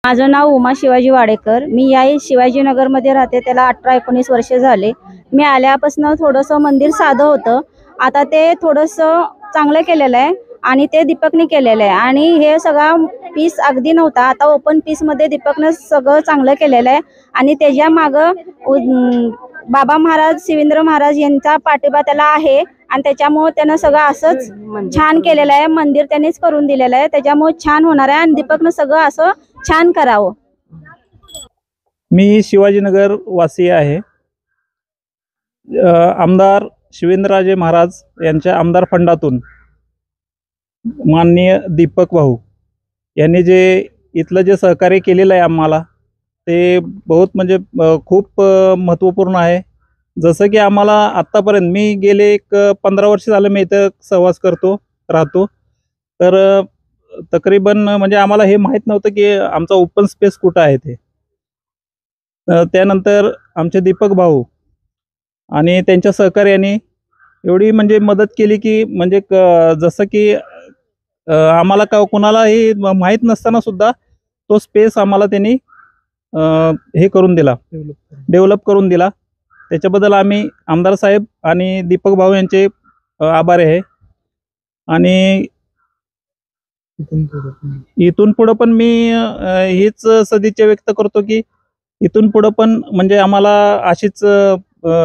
माझं नाव उमा शिवाजी वाडेकर। मी या शिवाजीनगरमध्ये राहते। त्याला 18-19 वर्ष झाले। मी आल्यापासून थोडंसं मंदिर साधं होतं, आता ते थोडंसं चांगलं केलेलं आहे आणि ते दीपकने केलेलं आहे। आणि हे सगळा पीस अगदी नव्हता, आता ओपन पीसमध्ये दीपकने सगळं चांगलं केलेलं आहे। आणि त्याच्या मागं बाबा महाराज शिवेंद्र महाराज यांचा पाठिंबा त्याला आहे आणि त्याच्यामुळे त्यानं सगळं असंच छान केलेलं आहे। मंदिर त्यांनीच करून दिलेलं आहे, त्याच्यामुळे छान होणार आहे आणि दीपकनं सगळं असं छान करावं। मी शिवाजीनगर वासी आहे। आमदार शिवेंद्रराजे महाराज यांच्या आमदार फंडातून माननीय दीपक भाऊ यांनी जे इथलं जे सहकार्य केलेलं आहे आम्हाला, ते बहुत म्हणजे खूप महत्त्वपूर्ण आहे। जसं की आम्हाला आत्तापर्यंत मी गेले 15 वर्ष झालं मी इथं सहवास राहतो, तर तकरीबन म्हणजे आम्हाला हे माहीत नव्हतं की आमचा ओपन स्पेस कुठं आहे ते। त्यानंतर आमचे दीपक भाऊ आणि त्यांच्या सहकार्याने एवढी म्हणजे मदत केली की म्हणजे जसं की आम्हाला कोणालाही माहीत नसताना सुद्धा तो स्पेस आम्हाला त्यांनी हे करून दिला, डेव्हलप करून दिला। त्याच्याबद्दल आम्ही आमदार साहेब आणि दीपक भाऊ यांचे आभारी आहे। आणि इथून पुढं पण मी हीच सदिच्छा व्यक्त करतो की इथून पुढं पण म्हणजे आम्हाला अशीच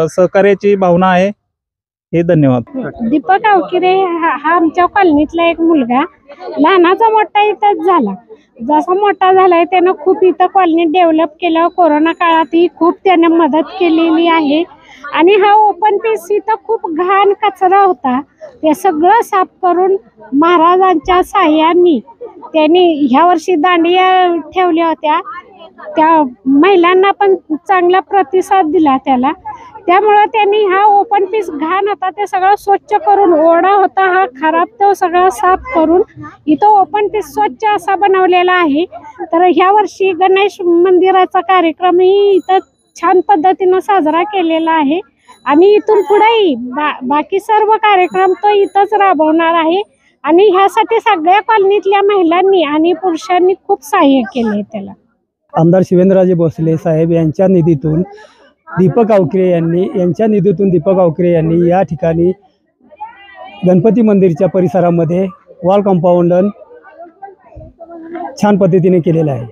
सहकार्याची भावना आहे। हे धन्यवाद। दीपक आवकिरे हा आमच्या कॉलनीतला एक मुलगा, लहानाचा मोठा इथंच झाला। जसा मोठा झालाय त्यानं खूप इथं कॉलनीत डेव्हलप केलं। कोरोना काळातही खूप त्याने मदत केलेली आहे। आणि हा ओपन पीस इथं खूप घाण कचरा होता, ते सगळं साफ करून महाराजांच्या साह्याने त्यांनी ह्या वर्षी दांडिया ठेवल्या होत्या, त्या महिलांना पण चांगला प्रतिसाद दिला त्याला। त्यामुळे त्यांनी हा ओपन पीस घाण होता ते सगळं स्वच्छ करून, ओढा होता हा खराब तो सगळं साफ करून इथं ओपन पीस स्वच्छ असा बनवलेला आहे। तर ह्या वर्षी गणेश मंदिराचा कार्यक्रमही इथं छान पद्धतीनं साजरा केलेला आहे। आणि इथून पुढेही बाकी सर्व कार्यक्रम तो इथंच राबवणार आहे। आणि ह्यासाठी सगळ्या कॉलनीतल्या महिलांनी आणि पुरुषांनी खूप सहाय्य केले त्याला। आमदार शिवेंद्रराजे भोसले साहेब यांच्या निधीतून दीपक आवकिरे यांनी या ठिकाणी गणपती मंदिरच्या परिसरामध्ये वॉल कंपाऊंडन छान पद्धतीने केलेलं आहे।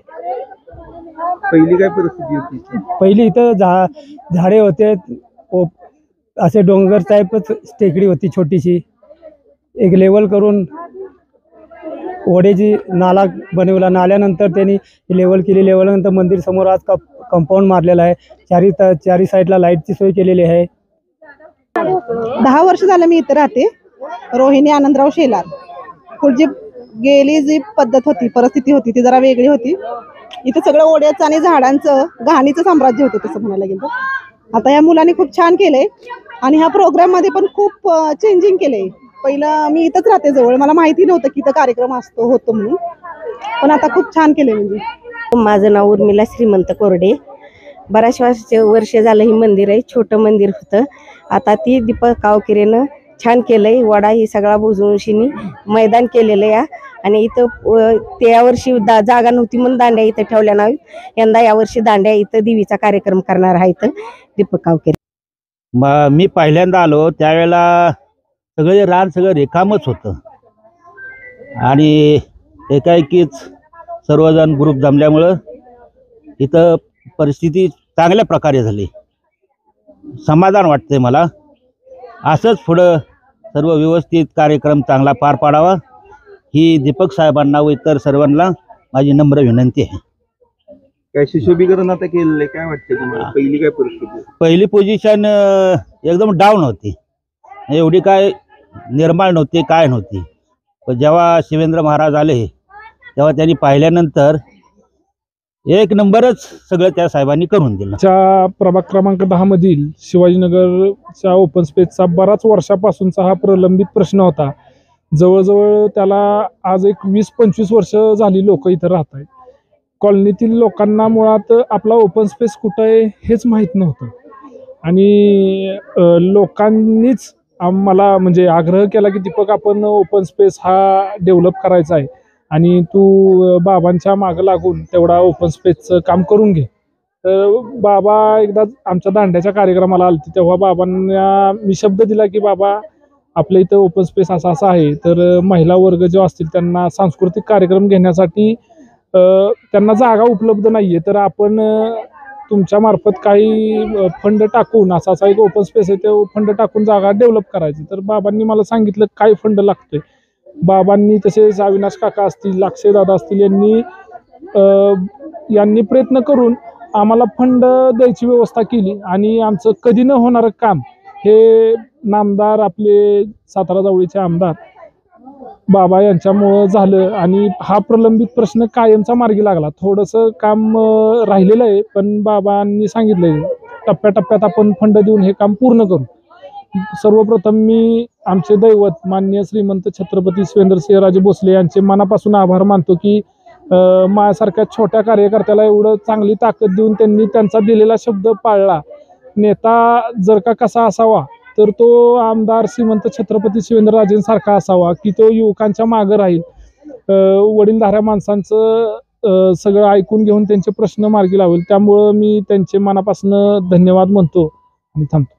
पहिली काय परिस्थिती होती? पहिली इथं झाडे होते, असे डोंगर टाईपच टेकडी होती छोटीशी, एक लेवल करून ओढ्याची नाला बनवला। नाल्यानंतर त्यांनी लेवल केली, लेवलनंतर मंदिर समोर आज कंपाऊंड मारलेला आहे। चारी साईडला लाईटची सोय केलेली आहे। 10 वर्ष झालं मी इथं राहते। रोहिणी आनंदराव शेलार। पुढची गेली जी पद्धत होती, परिस्थिती होती ती जरा वेगळी होती। इथं सगळं ओढ्याचं आणि झाडांचं घाणीचं साम्राज्य होतं तसं म्हणायला गेलं तर। आता या मुलांनी खूप छान केलंय आणि ह्या प्रोग्राम मध्ये पण खूप चेंजिंग केलंय। पहिलं मी इथंच राहते जवळ, मला माहिती नव्हतं की इथं कार्यक्रम होतो म्हणून, पण आता खूप छान केले। म्हणजे माझं नाव उर्मिला श्रीमंत कोरडे। बऱ्याच वर्ष झालं हे मंदिर आहे, छोटं मंदिर होतं, आता ती दीपक आवकिरेनं छान केलंय। वडा ही सगळा बुजवून मैदान केलेलं आहे। आणि इथं त्या वर्षी जागा नव्हती म्हणून दांड्या इथं ठेवल्या नाहीत, यंदा यावर्षी दांड्या इथं देवीचा कार्यक्रम करणार आहे इथं दीपक आवकिरे। मी पहिल्यांदा आलो त्यावेळेला सगळे रान सगळं रिकामच होतं आणि एकाएकीच सर्वजण ग्रुप जमल्यामुळं इथं परिस्थिती चांगल्या प्रकारे झाली। समाधान वाटते मला। असंच पुढं सर्व व्यवस्थित कार्यक्रम चांगला पार पाडावा ही दीपक साहेबांना व इतर सर्वांना माझी नम्र विनंती आहे। काय सुशोभीकरण आता केलेलं आहे, काय वाटतं तुम्हाला? पहिली काय परिस्थिती? पहिली पोझिशन एकदम डाऊन होती, एवढी काय निर्माळ नव्हती, काय नव्हती। पण जेव्हा शिवेंद्र महाराज आले तेव्हा त्यांनी पाहिल्यानंतर एक नंबरच सगळं त्या साहेबांनी करून दिलं। प्रभाग क्रमांक 10 मधील शिवाजीनगरच्या ओपन स्पेसचा बराच वर्षापासूनचा हा प्रलंबित प्रश्न होता। जवळजवळ त्याला आज एक 20-25 वर्ष झाली लोक इथं राहत आहेत। कॉलनीतील लोकांना मुळात आपला ओपन स्पेस कुठं आहे हेच माहीत नव्हतं आणि लोकांनीच आम्हाला म्हणजे आग्रह केला की दीपक आपण ओपन स्पेस हा डेव्हलप करायचा आहे आणि तू बाबांच्या मागं लागून तेवढा ओपन स्पेसचं काम करून घे. तर बाबा एकदा आमच्या दांड्याच्या कार्यक्रमाला आलते तेव्हा बाबांना मी शब्द दिला की बाबा आपल्या इथं ओपन स्पेस असा आहे, तर महिला वर्ग जो असतील त्यांना सांस्कृतिक कार्यक्रम घेण्यासाठी त्यांना जागा उपलब्ध नाही आहे, तर आपण तुमच्या मार्फत काही फंड टाकून असा एक ओपन स्पेस आहे ते फंड टाकून जागा डेव्हलप करायची. तर बाबांनी मला सांगितलं काय फंड लागतोय. बाबांनी तसेच अविनाश काका असतील, लाक्षे दादा असतील यांनी प्रयत्न करून आम्हाला फंड द्यायची व्यवस्था केली आणि आमचं कधी न होणारं काम हे नामदार आपले सातारा जवळचे आमदार बाबा यांच्यामुळं झालं आणि हा प्रलंबित प्रश्न कायमचा मार्गी लागला. थोडंसं काम राहिलेलं आहे, पण बाबांनी सांगितलंय टप्प्याटप्प्यात आपण फंड देऊन हे काम पूर्ण करू. सर्वप्रथम मी आमचे दैवत माननीय श्रीमंत छत्रपती शिवेंद्रसिंहराजे भोसले यांचे मनापासून आभार मानतो की माझ्यासारख्या छोट्या कार्यकर्त्याला एवढं चांगली ताकद देऊन त्यांनी त्यांचा दिलेला शब्द पाळला. नेता जर का कसा असावा तर तो आमदार श्रीमंत छत्रपती शिवेंद्रराजेंसारखा असावा की तो युवकांच्या मागं राहील, वडीलधाऱ्या माणसांचं सगळं ऐकून घेऊन त्यांचे प्रश्न मार्गी लावेल. त्यामुळं मी त्यांचे मनापासून धन्यवाद म्हणतो आणि थांबतो.